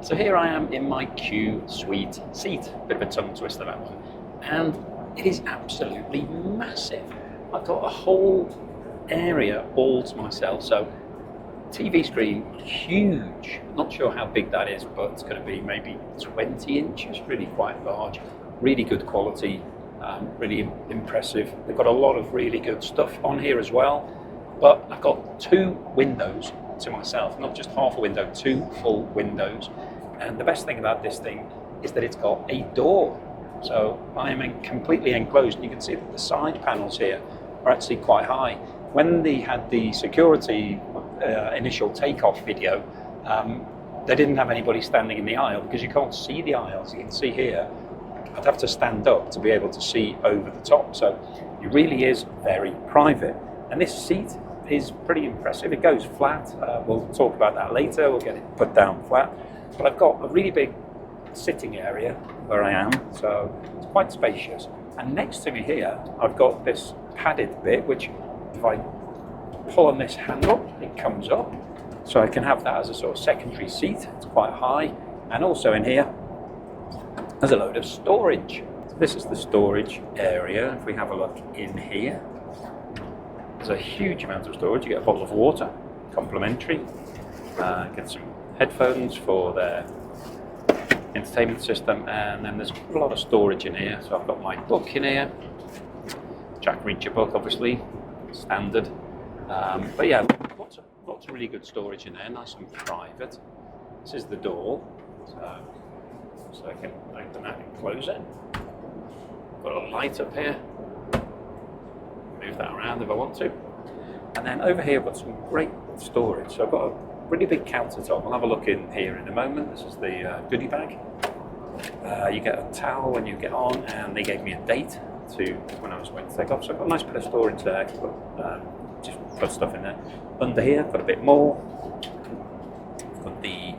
So here I am in my QSuite seat, bit of a tongue twister that one, and it is absolutely massive. I've got a whole area all to myself, so TV screen, huge. Not sure how big that is, but it's going to be maybe 20 inches, really quite large, really good quality, really impressive. They've got a lot of really good stuff on here as well, but I've got 2 windows to myself, not just half a window, 2 full windows. And the best thing about this thing is that it's got a door. So I am completely enclosed, and you can see that the side panels here are actually quite high. When they had the security initial takeoff video, they didn't have anybody standing in the aisle because you can't see the aisles. You can see here, I'd have to stand up to be able to see over the top. So it really is very private. And this seat is pretty impressive. It goes flat. We'll talk about that later. We'll get it put down flat. But I've got a really big sitting area where I am, so it's quite spacious. And next to me here, I've got this padded bit, which if I pull on this handle, it comes up. So I can have that as a sort of secondary seat. It's quite high. And also in here, there's a load of storage. So this is the storage area. If we have a look in here, there's a huge amount of storage. You get a bottle of water, complimentary. Get some headphones for their entertainment system, and then there's a lot of storage in here. So I've got my book in here, Jack Reacher book, obviously, standard. But yeah, lots of really good storage in there, nice and private. This is the door, so I can open that and close it. Got a light up here, move that around if I want to. And then over here I've got some great storage. So I've got a really big countertop. We'll have a look in here in a moment. This is the goodie bag. You get a towel when you get on, and they gave me a date to when I was going to take off. So I've got a nice bit of storage there. Just put stuff in there. Under here, I've got a bit more. I've got the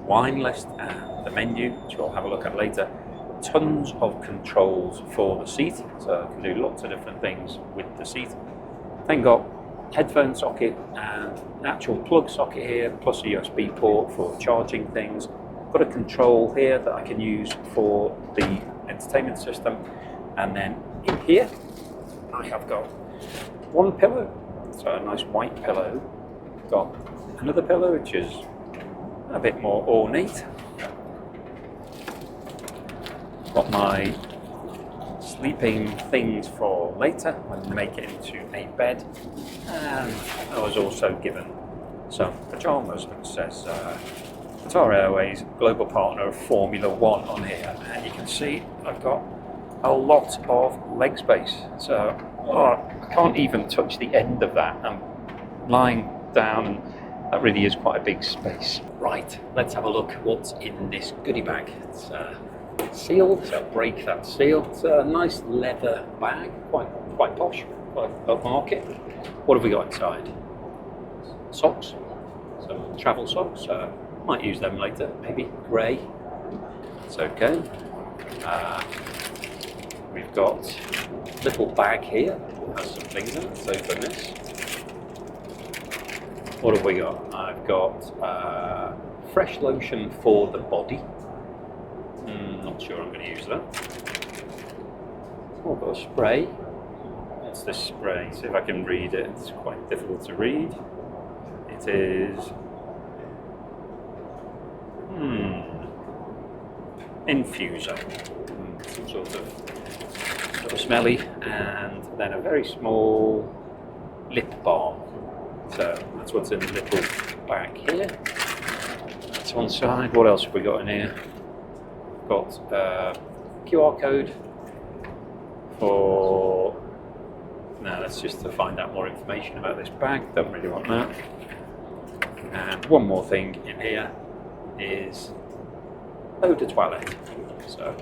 wine list and the menu, which we'll have a look at later. Tons of controls for the seat, so I can do lots of different things with the seat. Then got headphone socket and an actual plug socket here, plus a USB port for charging things. Got a control here that I can use for the entertainment system. And then in here, I have got one pillow, so a nice white pillow. Got another pillow, which is a bit more ornate. Got my sleeping things for later when I make it into a bed. And I was also given some pajamas, which says Qatar Airways global partner of Formula One on here. And you can see I've got a lot of leg space. So I can't even touch the end of that. I'm lying down, and that really is quite a big space. Right, let's have a look what's in this goodie bag. It's sealed, so break that seal. It's a nice leather bag, quite posh, quite upmarket. What have we got inside? Socks, some travel socks. Might use them later, maybe grey. It's okay. We've got a little bag here. It has some things in it. Let's open this. What have we got? I've got fresh lotion for the body. Not sure I'm going to use that. Oh, I've got a spray. What's this spray? See if I can read it. It's quite difficult to read. It is infuser. Some sort of smelly, and then a very small lip balm. So that's what's in the little bag here. That's one side. What else have we got in here? Got a QR code for, no, that's just to find out more information about this bag, don't really want that. And one more thing in here is eau de toilette, so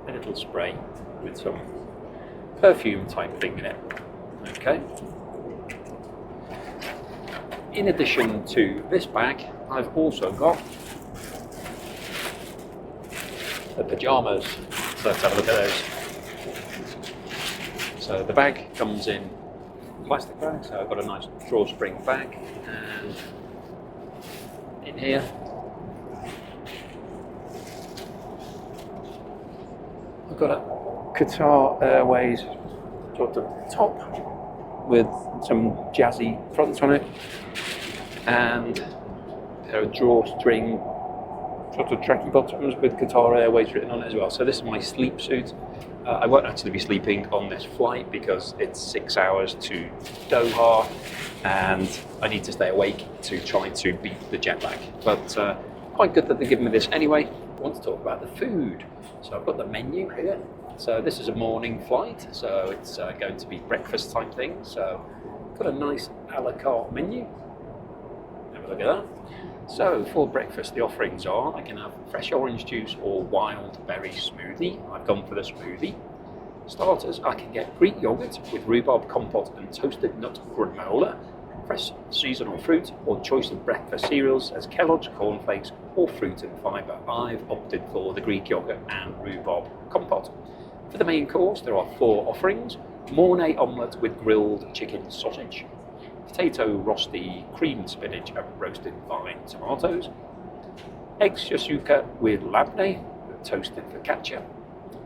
a little spray with some perfume type thing in it. Okay. In addition to this bag, I've also got the pajamas, so let's have a look at those. So the bag comes in plastic bag, so I've got a nice drawstring bag, and in here. I've got a Qatar Airways sort of top with some jazzy fronts on it, and there are drawstring sort of tracky bottoms with Qatar Airways written on it as well. So this is my sleep suit. I won't actually be sleeping on this flight because it's 6 hours to Doha and I need to stay awake to try to beat the jet lag. But quite good that they're giving me this anyway. I want to talk about the food. So I've got the menu here. So this is a morning flight, so it's going to be breakfast type thing. So got a nice a la carte menu. Have a look at that. So for breakfast, the offerings are I can have fresh orange juice or wild berry smoothie. I've gone for the smoothie. Starters, I can get Greek yogurt with rhubarb compote and toasted nut granola, fresh seasonal fruit, or choice of breakfast cereals as Kellogg's, cornflakes, or fruit and fibre. I've opted for the Greek yogurt and rhubarb compote. For the main course, there are 4 offerings: Mornay omelette with grilled chicken sausage, potato rosti, creamed spinach and roasted vine tomatoes, eggs shashuka with labneh, toasted focaccia,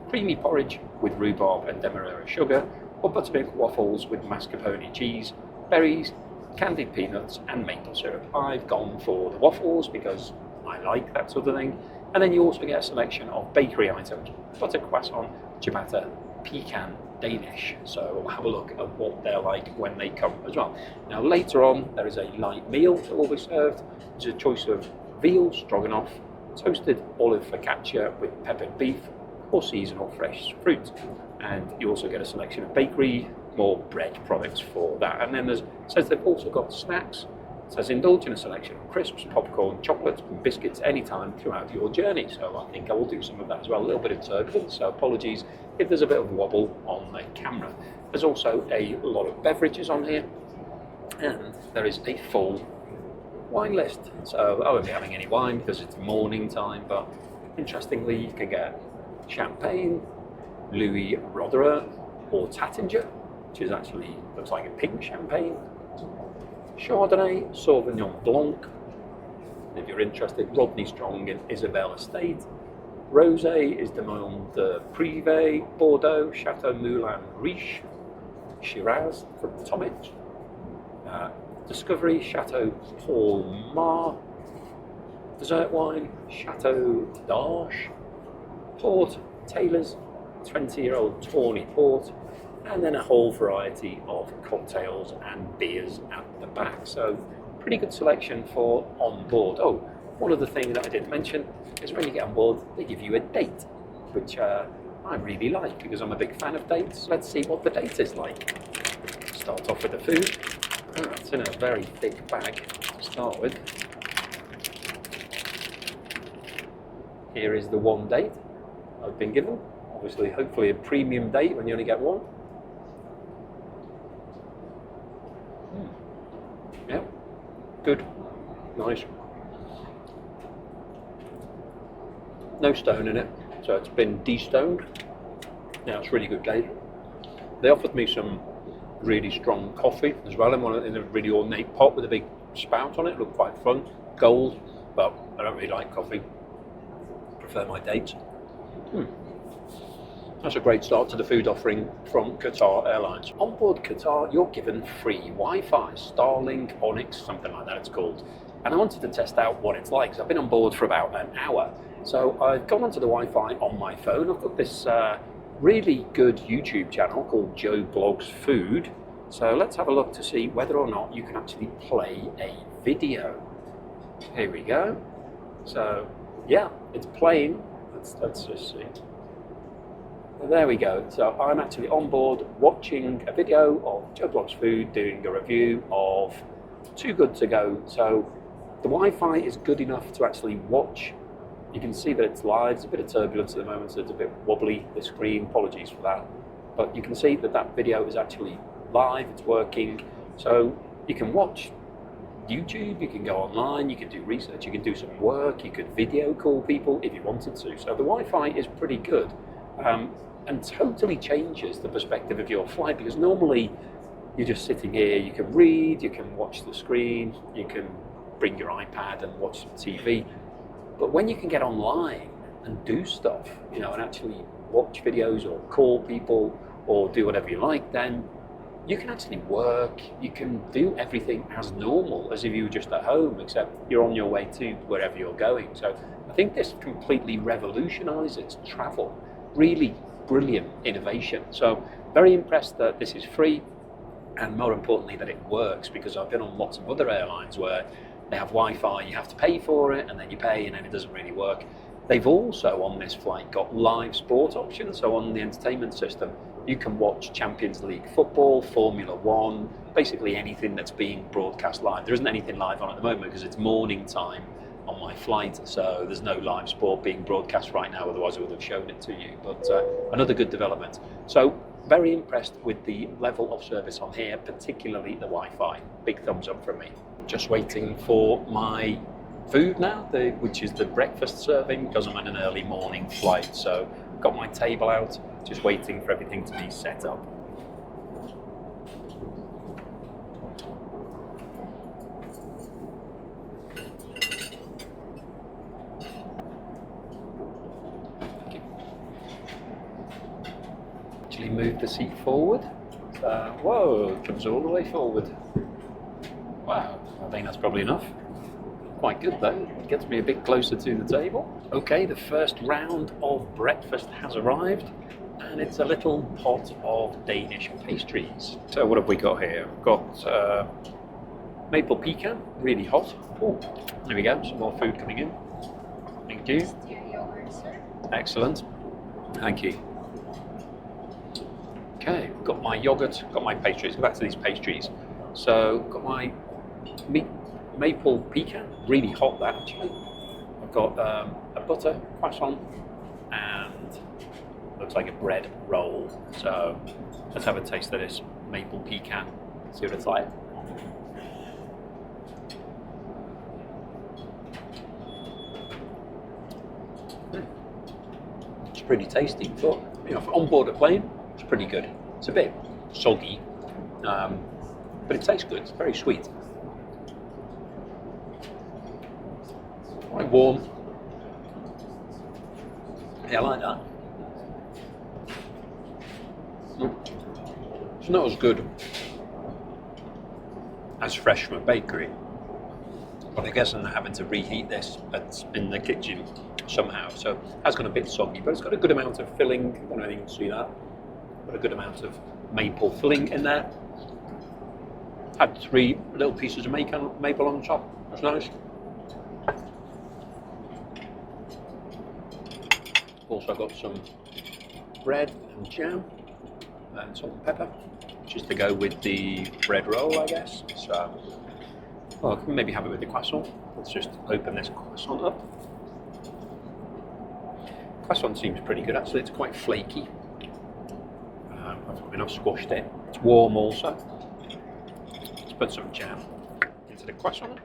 creamy porridge with rhubarb and demerara sugar, or buttermilk waffles with mascarpone cheese, berries, candied peanuts and maple syrup. I've gone for the waffles because I like that sort of thing. And then you also get a selection of bakery items: butter croissant, ciabatta, pecan, Danish. So we'll have a look at what they're like when they come as well. Now later on there is a light meal that will be served. There's a choice of veal stroganoff, toasted olive focaccia with peppered beef, or seasonal fresh fruit. And you also get a selection of bakery, more bread products for that. And then it says they've also got snacks. It says indulge in a selection of crisps, popcorn, chocolates and biscuits anytime throughout your journey. So I think I will do some of that as well. A little bit of turbulence, so apologies if there's a bit of wobble on the camera. There's also a lot of beverages on here, and there is a full wine list. So I won't be having any wine because it's morning time, but interestingly you can get champagne, Louis Roederer or Taittinger, which is actually looks like a pink champagne, Chardonnay, Sauvignon Blanc, if you're interested, Rodney Strong and Isabelle Estate, Rosé is de Monde de Privé, Bordeaux, Chateau Moulin Riche, Shiraz from Tomich, Discovery, Chateau Paul Mar, dessert wine, Chateau d'Arche, Port, Taylor's, 20-year-old Tawny Port, and then a whole variety of cocktails and beers at the back. So pretty good selection for on board. Oh, one other thing that I didn't mention is when you get on board, they give you a date, which I really like because I'm a big fan of dates. Let's see what the date is like. Start off with the food. Oh, it's in a very thick bag to start with. Here is the one date I've been given. Obviously, hopefully a premium date when you only get one. Yeah, good, nice. No stone in it, so it's been de-stoned. Yeah, it's really good date. They offered me some really strong coffee as well in a really ornate pot with a big spout on it. It looked quite fun, gold, but I don't really like coffee. Prefer my dates. That's a great start to the food offering from Qatar Airlines. On board Qatar, you're given free Wi-Fi, Starlink, Onyx, something like that it's called. And I wanted to test out what it's like. So I've been on board for about an hour. So I've gone onto the Wi-Fi on my phone. I've got this really good YouTube channel called Joe Blogs Food. So let's have a look to see whether or not you can actually play a video. Here we go. So yeah, it's playing. Let's just see. There we go. So I'm actually on board watching a video of Joe Blogs Food doing a review of Too Good To Go. So the Wi-Fi is good enough to actually watch. You can see that it's live. There's a bit of turbulence at the moment, so it's a bit wobbly, the screen. Apologies for that. But you can see that that video is actually live. It's working. So you can watch YouTube, you can go online, you can do research, you can do some work, you could video call people if you wanted to. So the Wi-Fi is pretty good. And totally changes the perspective of your flight, because normally you're just sitting here, you can read, you can watch the screen, you can bring your iPad and watch some TV. But when you can get online and do stuff, and actually watch videos or call people or do whatever you like, then you can actually work, you can do everything as normal as if you were just at home, except you're on your way to wherever you're going. So I think this completely revolutionizes travel. Really brilliant innovation. So very impressed that this is free, and more importantly that it works, because I've been on lots of other airlines where they have Wi-Fi, you have to pay for it, and then you pay and then it doesn't really work. They've also on this flight got live sport options, so on the entertainment system you can watch Champions League football, Formula One, basically anything that's being broadcast live. There isn't anything live on at the moment because it's morning time on my flight, so there's no live sport being broadcast right now, otherwise I would have shown it to you. But another good development. So very impressed with the level of service on here, particularly the Wi-Fi. Big thumbs up from me. Just waiting for my food now, which is the breakfast serving, because I'm on an early morning flight. So got my table out, just waiting for everything to be set up. Actually move the seat forward. Whoa, it comes all the way forward. Wow, I think that's probably enough. Quite good though, it gets me a bit closer to the table. Okay, the first round of breakfast has arrived, and it's a little pot of Danish pastries. So what have we got here? We've got maple pecan, really hot. Oh, there we go, some more food coming in. Thank you. Excellent, thank you. Okay, got my yogurt, got my pastries. Go back to these pastries. So got my maple pecan, really hot that actually. I've got a butter croissant and looks like a bread roll. So let's have a taste of this maple pecan, see what it's like. It's pretty tasty, but on board a plane, it's pretty good. It's a bit soggy, but it tastes good. It's very sweet. Quite warm. Yeah, I like that. It's not as good as fresh from a bakery, but I guess I'm having to reheat this in the kitchen somehow, so that's got a bit soggy, but it's got a good amount of filling. I don't know if you can see that. Got a good amount of maple filling in there. Had 3 little pieces of maple on top. That's nice. Also got some bread and jam and salt and pepper, just to go with the bread roll, I guess. So, well, I can maybe have it with the croissant. Let's just open this croissant up. Croissant seems pretty good actually. It's quite flaky. I've squashed it. It's warm also. Let's put some jam into the croissant.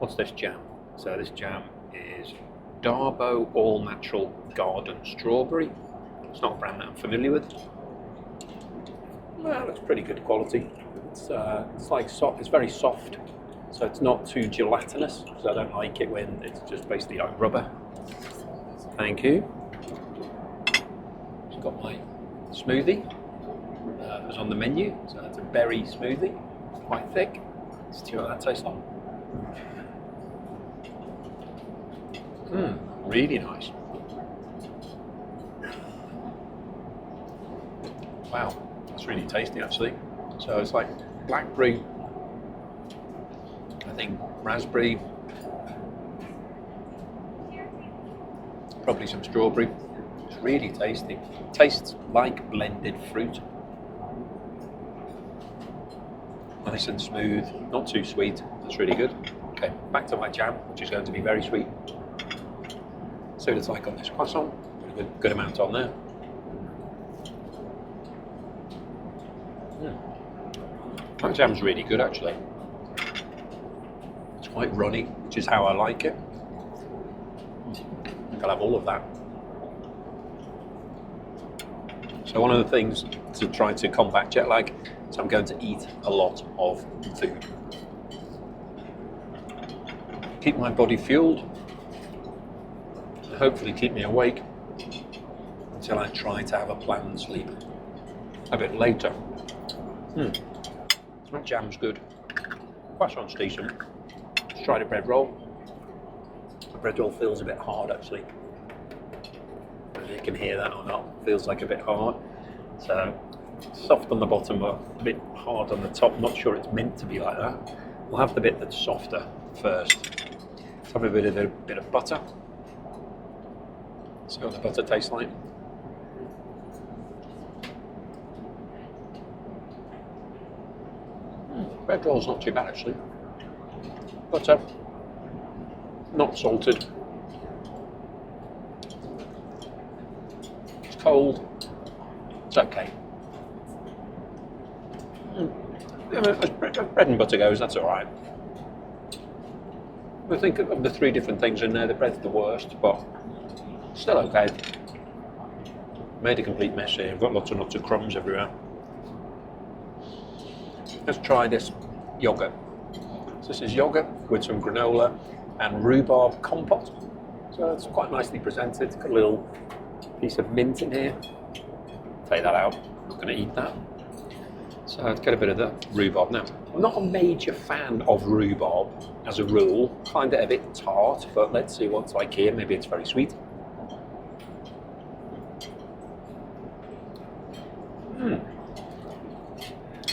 What's this jam? So this jam is Darbo All Natural Garden Strawberry. It's not a brand that I'm familiar with. Well, it's pretty good quality. It's like soft. It's very soft, so it's not too gelatinous. So I don't like it when it's just basically like rubber. Thank you. Just got my smoothie. It was on the menu, so it's a berry smoothie, quite thick. Let's see what that tastes like. Really nice. Wow, that's really tasty actually. So it's like blackberry, I think raspberry, probably some strawberry. It's really tasty. Tastes like blended fruit. Nice and smooth, not too sweet. That's really good. Okay, back to my jam, which is going to be very sweet. See what it's like on this croissant. Good amount on there. That jam's really good actually. It's quite runny, which is how I like it. I think I'll have all of that. So one of the things to try to combat jet lag is I'm going to eat a lot of food. keep my body fueled, and hopefully keep me awake until I try to have a planned sleep a bit later. That jam's good. Croissant's decent. Let's try the bread roll. The bread roll feels a bit hard actually. Whether you can hear that or not, feels like a bit hard. So soft on the bottom, but a bit hard on the top. Not sure it's meant to be like that. We'll have the bit that's softer first. Let's have a bit of butter. See what the butter tastes like. Bread roll's not too bad actually. Butter, not salted. It's cold. It's okay. As bread and butter goes, that's all right. I think of the three different things in there, the bread's the worst, but still okay. Made a complete mess here. I've got lots and lots of crumbs everywhere. Let's try this yogurt. So this is yogurt with some granola and rhubarb compote. So it's quite nicely presented. Got a little piece of mint in here. Take that out. I'm not going to eat that. So let's get a bit of the rhubarb now. I'm not a major fan of rhubarb as a rule. I find it a bit tart, but let's see what's like here. Maybe it's very sweet.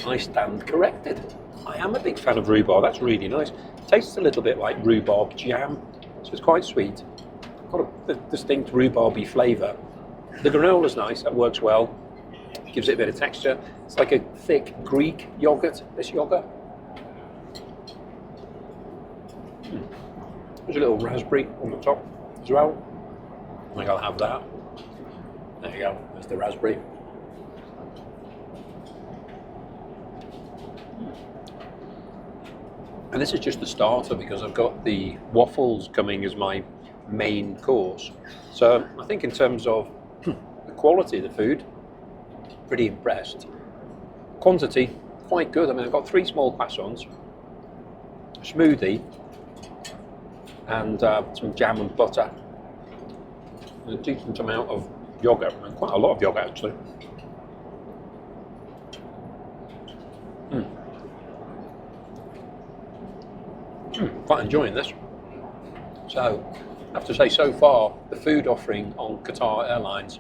I stand corrected. I am a big fan of rhubarb. That's really nice. Tastes a little bit like rhubarb jam, so it's quite sweet. Got a distinct rhubarby flavour. The granola's nice. That works well. Gives it a bit of texture. It's like a thick Greek yogurt. This yogurt. There's a little raspberry on the top as well. I think I'll have that. There you go. There's the raspberry. And this is just the starter because I've got the waffles coming as my main course. So I think in terms of the quality of the food, pretty impressed. Quantity, quite good. I mean, I've got 3 small croissants, a smoothie, and some jam and butter. And a decent amount of yogurt, and quite a lot of yogurt actually. Quite enjoying this. So, I have to say, so far, the food offering on Qatar Airlines,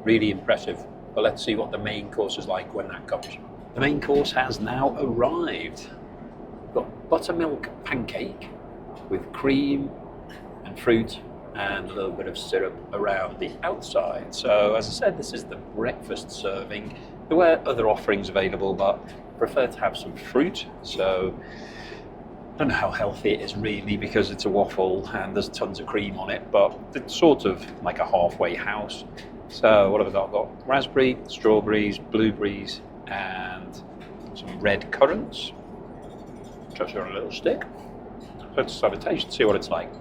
really impressive. But let's see what the main course is like when that comes. The main course has now arrived. We've got buttermilk pancake with cream and fruit and a little bit of syrup around the outside. So, as I said, this is the breakfast serving. There were other offerings available, but I prefer to have some fruit. So, I don't know how healthy it is really because it's a waffle and there's tons of cream on it, but it's sort of like a halfway house. So what have I got? I've got raspberry, strawberries, blueberries, and some red currants. Just on a little stick. Let's have a taste, see what it's like.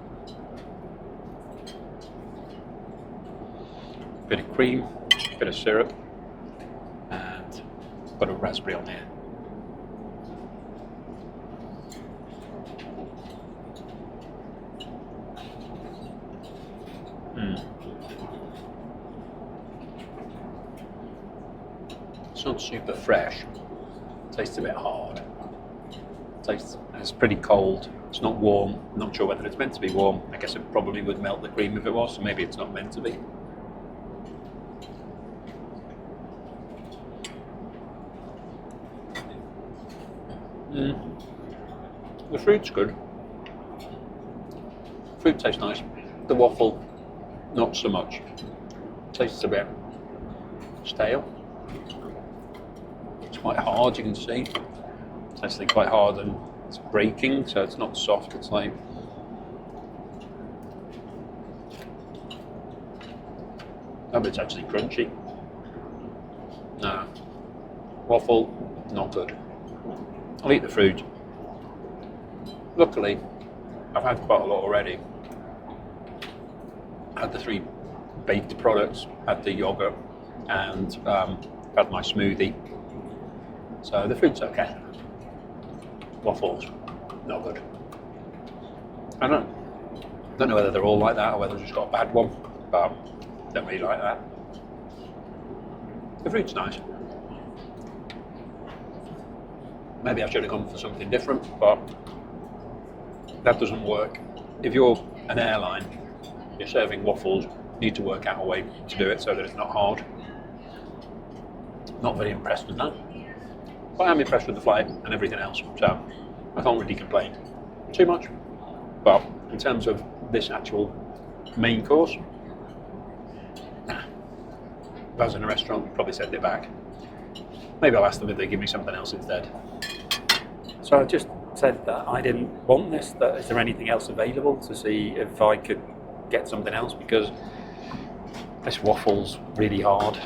Bit of cream, bit of syrup, and got a raspberry on there. It's not super fresh. It tastes a bit hard. It's pretty cold. It's not warm. I'm not sure whether it's meant to be warm. I guess it probably would melt the cream if it was, so maybe it's not meant to be. The fruit's good. Fruit tastes nice. The waffle, not so much. Tastes a bit stale. It's quite hard, you can see. It's actually quite hard and it's breaking, so it's not soft. It's like oh, but it's actually crunchy. No, waffle, not good. I'll eat the fruit. Luckily, I've had quite a lot already. Had the 3 baked products, had the yogurt, and had my smoothie. So the fruit's okay. Waffles, not good. I don't know whether they're all like that or whether they've just got a bad one, but don't really like that. The fruit's nice. Maybe I should have gone for something different, but that doesn't work. If you're an airline, you're serving waffles, you need to work out a way to do it so that it's not hard. Not very impressed with that. But I am impressed with the flight and everything else, so I can't really complain too much. But in terms of this actual main course, nah. If I was in a restaurant, I'd probably send it back. Maybe I'll ask them if they give me something else instead. So I just said that I didn't want this, that is there anything else available, to see if I could get something else, because this waffle's really hard.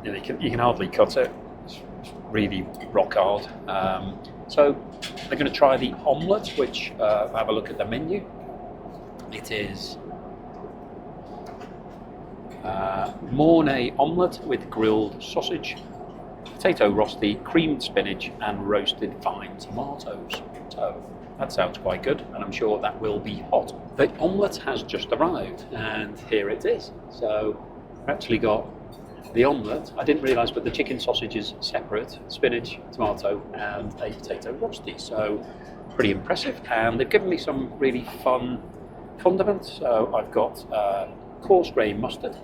You can hardly cut it. It's really rock hard. So they're going to try the omelette, which have a look at the menu. It is Mornay omelette with grilled sausage, potato rosti, creamed spinach and roasted fine tomatoes. So that sounds quite good, and I'm sure that will be hot. The omelette has just arrived, and here it is. So I've actually got the omelette. I didn't realise, but the chicken sausage is separate, spinach, tomato and a potato rosti. So pretty impressive, and they've given me some really fun condiments. So I've got coarse grain mustard,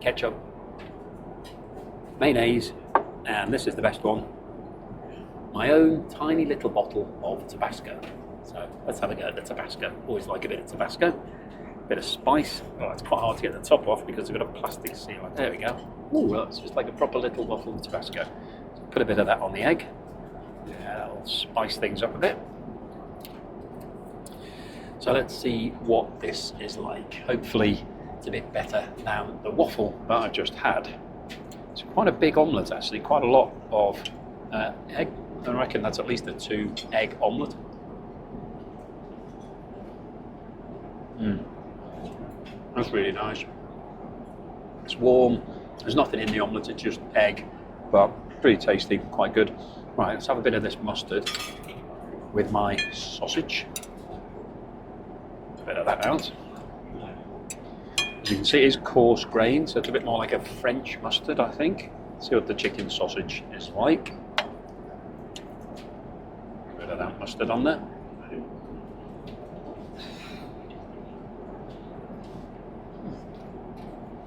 ketchup, mayonnaise, and this is the best one, my own tiny little bottle of Tabasco. So let's have a go at the Tabasco. Always like a bit of Tabasco. Bit of spice. Oh, it's quite hard to get the top off because they've got a plastic seal. There we go. Ooh, that's just like a proper little bottle of Tabasco. So put a bit of that on the egg. Yeah, that'll spice things up a bit. So let's see what this is like. Hopefully it's a bit better than the waffle that I've just had. It's quite a big omelette actually, quite a lot of egg. I reckon that's at least a 2 egg omelette. That's really nice. It's warm, there's nothing in the omelette, it's just egg, but pretty tasty, quite good. Right, let's have a bit of this mustard with my sausage. A bit of that out. As you can see, it is coarse grain, so it's a bit more like a French mustard, I think. Let's see what the chicken sausage is like. A bit of that mustard on there.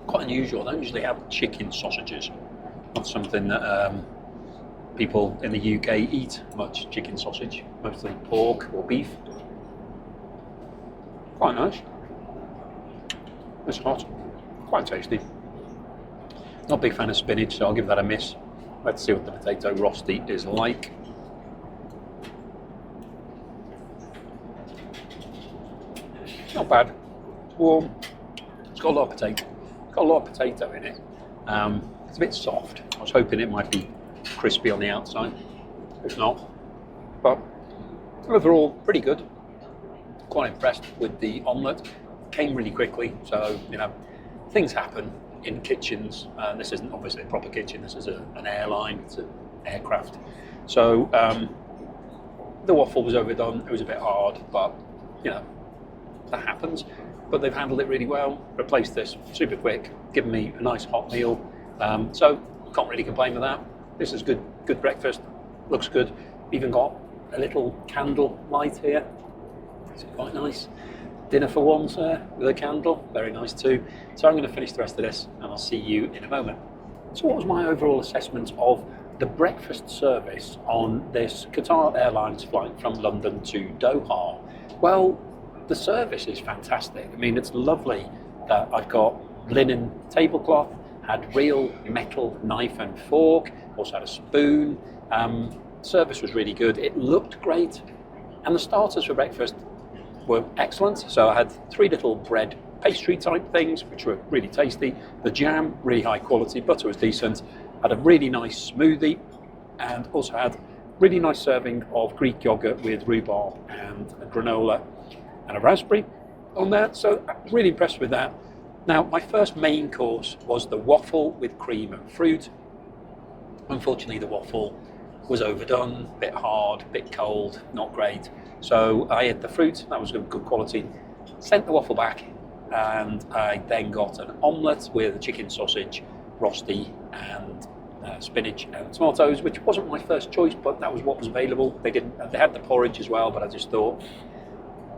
Quite unusual. I don't usually have chicken sausages. Not something that people in the UK eat much, chicken sausage. Mostly pork or beef. Quite nice. It's hot. Quite tasty. Not a big fan of spinach, so I'll give that a miss. Let's see what the potato rosti is like. Not bad. It's warm. It's got a lot of potato. Got a lot of potato in it. It's a bit soft. I was hoping it might be crispy on the outside. It's not. But overall, pretty good. Quite impressed with the omelette. Came really quickly, so you know, things happen in kitchens. This isn't obviously a proper kitchen. This is an airline. It's an aircraft. So the waffle was overdone. It was a bit hard, but you know, that happens. But they've handled it really well, replaced this super quick, given me a nice hot meal. So can't really complain with that. This is good breakfast, looks good. Even got a little candle light here. It's quite nice. Dinner for one, sir, with a candle, very nice too. So I'm going to finish the rest of this and I'll see you in a moment. So what was my overall assessment of the breakfast service on this Qatar Airlines flight from London to Doha? Well, the service is fantastic. I mean, it's lovely that I've got linen tablecloth, had real metal knife and fork, also had a spoon. Service was really good. It looked great. And the starters for breakfast were excellent. So I had 3 little bread pastry type things, which were really tasty. The jam, really high quality. Butter was decent. Had a really nice smoothie, and also had really nice serving of Greek yogurt with rhubarb and a granola and a raspberry on that. So I was really impressed with that. Now, my first main course was the waffle with cream and fruit. Unfortunately, the waffle was overdone, a bit hard, a bit cold, not great. So I had the fruit, that was good quality, sent the waffle back, and I then got an omelette with a chicken sausage, rosti, and spinach and tomatoes, which wasn't my first choice, but that was what was available. They had the porridge as well, but I just thought,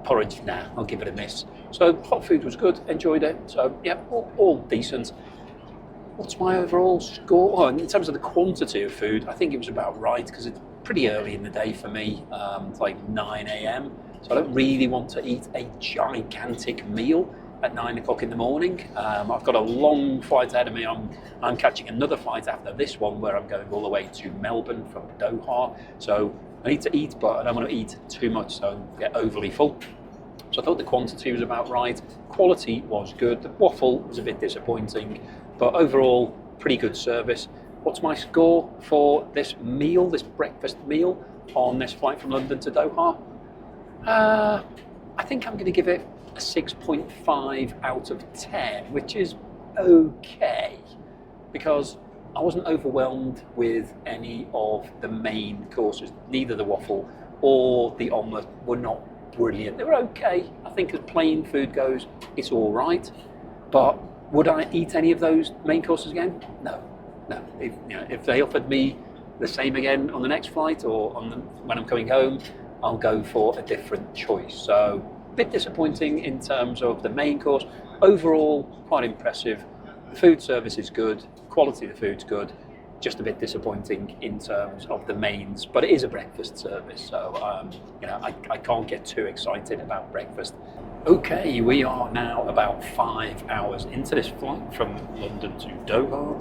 porridge, nah, I'll give it a miss. So hot food was good, enjoyed it. So yeah, all decent. What's my overall score? Well, in terms of the quantity of food, I think it was about right, because it's pretty early in the day for me. It's like 9 a.m. So I don't really want to eat a gigantic meal at 9 o'clock in the morning. I've got a long flight ahead of me. I'm catching another flight after this one where I'm going all the way to Melbourne from Doha. So I need to eat, but I don't want to eat too much so I get overly full. So I thought the quantity was about right. Quality was good. The waffle was a bit disappointing, but overall, pretty good service. What's my score for this meal, this breakfast meal on this flight from London to Doha? I think I'm going to give it a 6.5 out of 10, which is okay, because I wasn't overwhelmed with any of the main courses. Neither the waffle or the omelette were not brilliant. They were okay. I think as plain food goes, it's all right. But would I eat any of those main courses again? No. If they offered me the same again on the next flight or when I'm coming home, I'll go for a different choice. So a bit disappointing in terms of the main course. Overall, quite impressive. The food service is good. Quality of the food's good. Just a bit disappointing in terms of the mains, but it is a breakfast service, so I can't get too excited about breakfast. Okay, we are now about 5 hours into this flight from London to Doha,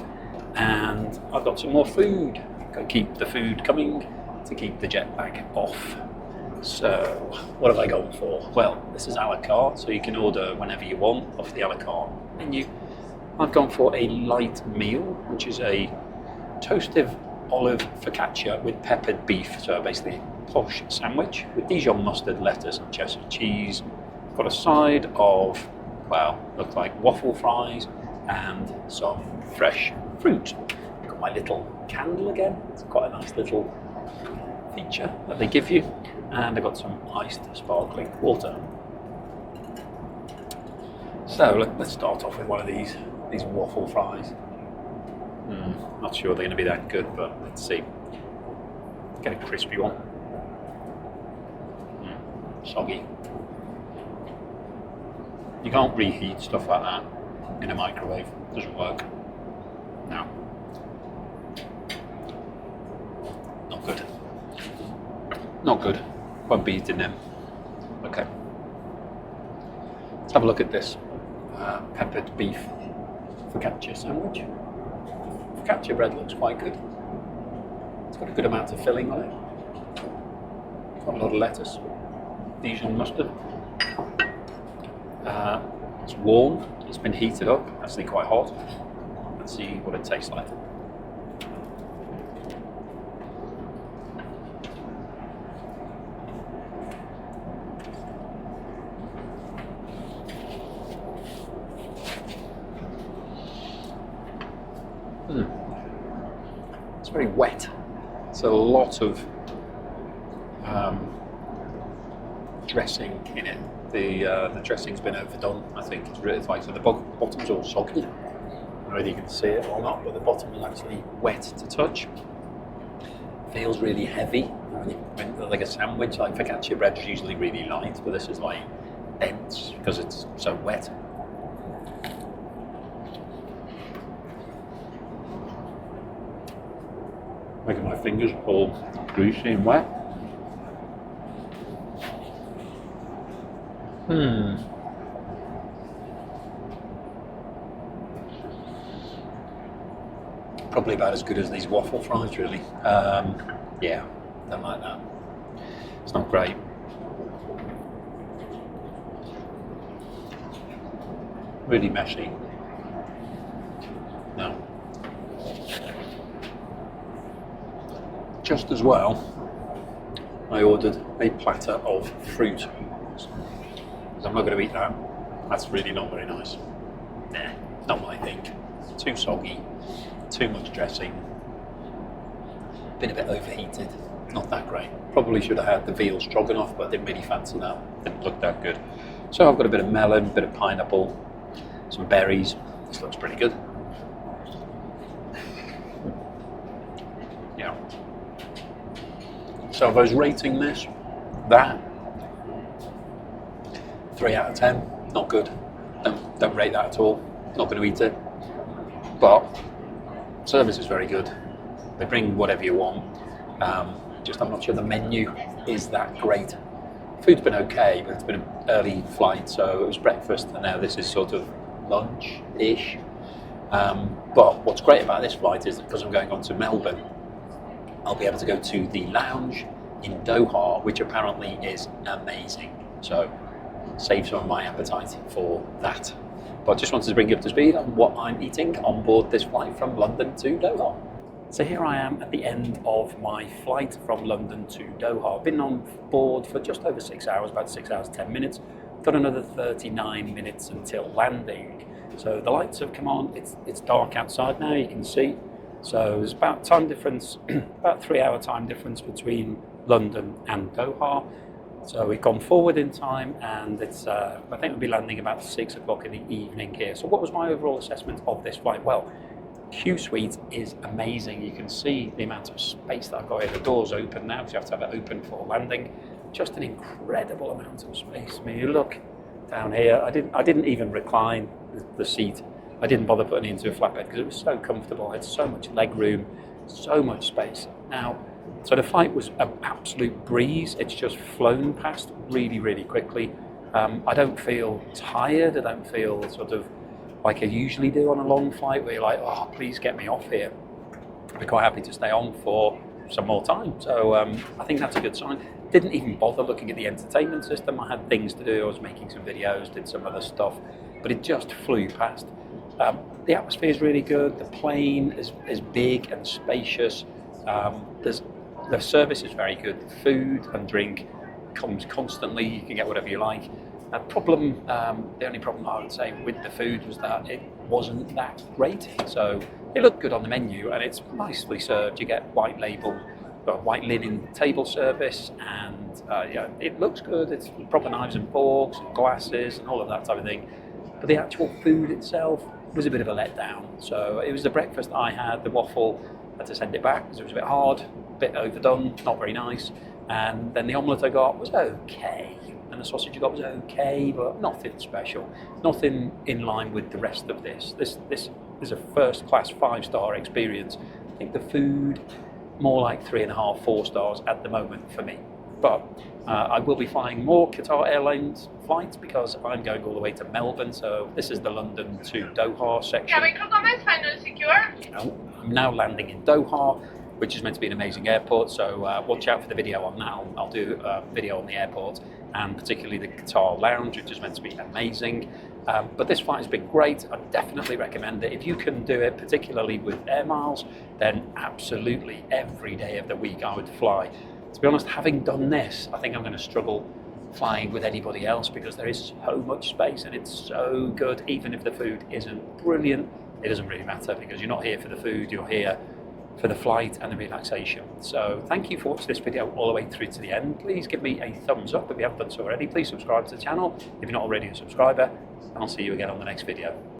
and I've got some more food. Got to keep the food coming to keep the jet lag off. So, what have I gone for? Well, this is a la carte, so you can order whenever you want off the a la carte menu. I've gone for a light meal, which is a toasted olive focaccia with peppered beef, so basically a posh sandwich with Dijon mustard, lettuce and Chester cheese. Got a side of, well, looks like waffle fries and some fresh fruit. Got my little candle again, it's quite a nice little feature that they give you, and I got some iced sparkling water. So let's start off with one of these waffle fries. Not sure they're going to be that good, but let's see. Get a crispy one. Soggy. You can't reheat stuff like that in a microwave. It doesn't work. No. Not good. Not good. Won't be eating them. Okay. Let's have a look at this peppered beef focaccia sandwich. Focaccia bread looks quite good. It's got a good amount of filling on it. Got a lot of lettuce. Dijon mustard. It's warm. It's been heated up. Actually quite hot. Let's see what it tastes like. It's very wet. It's a lot of dressing in it. The dressing's been overdone. I think it's like, so the bottom's all soggy. I don't know whether you can see it or not, but the bottom is actually wet to touch. Feels really heavy. Like a sandwich, like focaccia bread is usually really light, but this is like dense because it's so wet. Making my fingers all greasy and wet. Probably about as good as these waffle fries, really. Yeah, don't like that. It's not great. Really messy. No. Just as well, I ordered a platter of fruit. I'm not going to eat that. That's really not very nice. Nah, not my thing. Too soggy, too much dressing. been a bit overheated, not that great. Probably should have had the veal stroganoff, but I didn't really fancy that. Didn't look that good. So I've got a bit of melon, a bit of pineapple, some berries. This looks pretty good. Yeah. So if I was rating this, that 3 out of 10, not good. Don't rate that at all. Not going to eat it. But service is very good. They bring whatever you want. Just I'm not sure the menu is that great. Food's been okay, but it's been an early flight, so it was breakfast, and now this is sort of lunch-ish. But what's great about this flight is that because I'm going on to Melbourne, I'll be able to go to the lounge in Doha, which apparently is amazing. So save some of my appetite for that. But just wanted to bring you up to speed on what I'm eating on board this flight from London to Doha. So here I am at the end of my flight from London to Doha. I've been on board for just over 6 hours, about 6 hours, 10 minutes. Got another 39 minutes until landing. So the lights have come on. It's dark outside now, you can see. So there's about time difference, about 3 hour time difference between London and Doha. So we've gone forward in time, and it's I think we'll be landing about 6 o'clock in the evening here. So what was my overall assessment of this flight? Well, QSuite is amazing. You can see the amount of space that I've got here. The door's open now, so you have to have it open for landing. Just an incredible amount of space. I mean, you look down here. I didn't even recline the seat. I didn't bother putting it into a flatbed because it was so comfortable. It's so much leg room, so much space. Now, so the flight was an absolute breeze. It's just flown past really, really quickly. I don't feel tired. I don't feel sort of like I usually do on a long flight where you're like, oh, please get me off here. I'd be quite happy to stay on for some more time. So I think that's a good sign. Didn't even bother looking at the entertainment system. I had things to do. I was making some videos, did some other stuff, but it just flew past. The atmosphere is really good. The plane is big and spacious. The service is very good. Food and drink comes constantly. You can get whatever you like. The only problem I would say with the food was that it wasn't that great. So it looked good on the menu, and it's nicely served. You get white linen table service, and it looks good. It's proper knives and forks, and glasses, and all of that type of thing. But the actual food itself was a bit of a letdown. So it was the breakfast I had, the waffle. I had to send it back because it was a bit hard, a bit overdone, not very nice. And then the omelette I got was okay. And the sausage I got was okay, but nothing special. Nothing in line with the rest of this. This is a first-class 5-star experience. I think the food, more like 3.5, 4 stars at the moment for me. But I will be flying more Qatar Airlines flights because I'm going all the way to Melbourne. So this is the London to Doha section. I'm now landing in Doha, which is meant to be an amazing airport. So watch out for the video on that. I'll do a video on the airport, and particularly the Qatar lounge, which is meant to be amazing. But this flight has been great. I definitely recommend it. If you can do it, particularly with air miles, then absolutely every day of the week I would fly. To be honest, having done this, I think I'm going to struggle flying with anybody else because there is so much space and it's so good. Even if the food isn't brilliant, it doesn't really matter because you're not here for the food, you're here for the flight and the relaxation. So thank you for watching this video all the way through to the end. Please give me a thumbs up if you haven't done so already. Please subscribe to the channel if you're not already a subscriber, and I'll see you again on the next video.